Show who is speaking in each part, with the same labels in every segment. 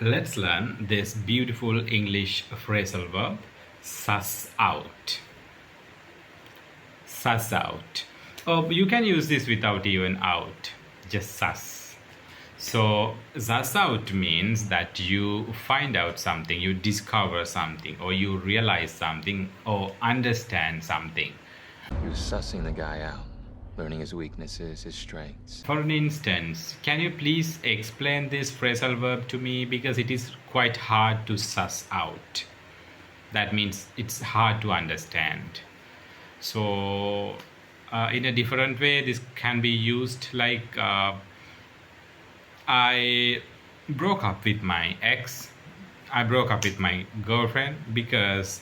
Speaker 1: Let's learn this beautiful English phrasal verb, suss out. Suss out. Oh, you can use this without even out, just suss. So, suss out means that you find out something, you discover something, or you realize something, or understand something.
Speaker 2: He was sussing the guy out, learning his weaknesses, his strengths.
Speaker 1: For instance, can you please explain this phrasal verb to me, because it is quite hard to suss out. That means it's hard to understand. So in a different way, this can be used like I broke up with my ex. I broke up with my girlfriend because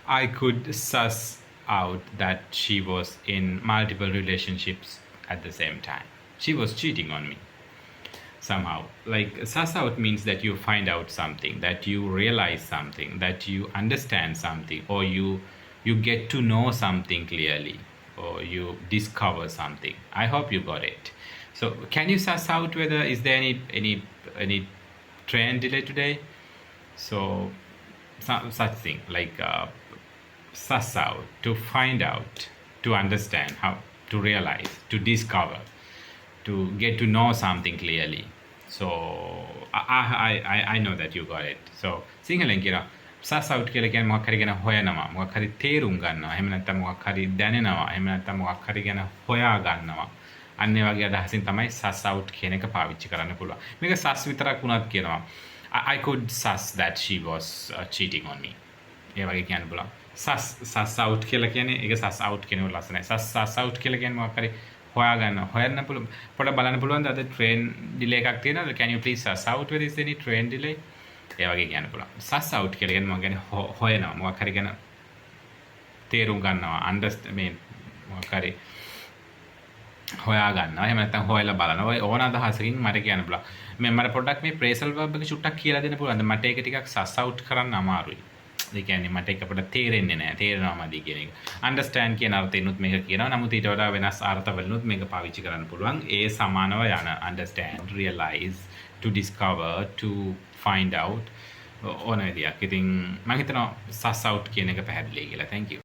Speaker 1: I could suss out that she was in multiple relationships at the same time. She was cheating on me somehow. Like, suss out means that you find out something, that you realize something, that you understand something, or you get to know something clearly, or you discover something. I hope you got it. So can you suss out whether is there any train delay today? So such thing like suss out, to find out, to understand, how to realize, to discover, to get to know something clearly. So I know that you got it. So සිංහලෙන් කියන suss out කියලා කියන්නේ මොකක් හරි ගැන හොයනවා, මොකක් හරි තේරුම් ගන්නවා, එහෙම නැත්නම් මොකක් හරි දැනෙනවා, එහෙම නැත්නම් මොකක් හරි ගැන හොයා ගන්නවා. අන්න ඒ වගේ අදහසින් තමයි suss out කියන එක පාවිච්චි කරන්න පුළුවන්. මේක suss විතරක් වුණත් කියනවා. I could suss that she was cheating on me. ඒ වගේ කියන්න පුළුවන්. suss out කියලා කියන්නේ ඒක suss out කියන එක ලස්සනයි. suss out කියලා කියන්නේ මොකක් හරි හොයා ගන්න. හොයන්න පුළුවන්. පොඩ්ඩක් බලන්න පුළුවන්ද අද train delay එකක් තියෙනවද? Can you please suss out whether is any train delay? ඒ වගේ කියන්න පුළුවන්. suss out කියලා කියන්නේ මොකක් කියන්නේ හොයනවා. මොකක් හරි ගැන තේරුම් ගන්නවා. understand මේ මොකක් හරි හොයා ගන්නවා. එහෙම නැත්නම් හොයලා බලනවා. ඔය ඕන අදහසකින් මට කියන්න පුළුවන්. මට පොඩ්ඩක් මේ phrasal verb එක චුට්ටක් කියලා දෙන්න පුළුවන්ද? මට ඒක ටිකක් suss out කරන්න අමාරුයි. ඒ කියන්නේ මට ඒක අපිට තේරෙන්නේ නැහැ. තේරෙනවමදි කියන එක. understand කියන අර්ථයෙන්ුත් මේක කියනවා. නමුත් ඊට වඩා වෙනස් අර්ථවලිනුත් මේක පාවිච්චි කරන්න පුළුවන්. ඒ සමානව යන understand, realize, to discover, to find out ඕන විදියක්. ඉතින් මම හිතනවා suss out කියන එක පැහැදිලි කියලා. Thank you.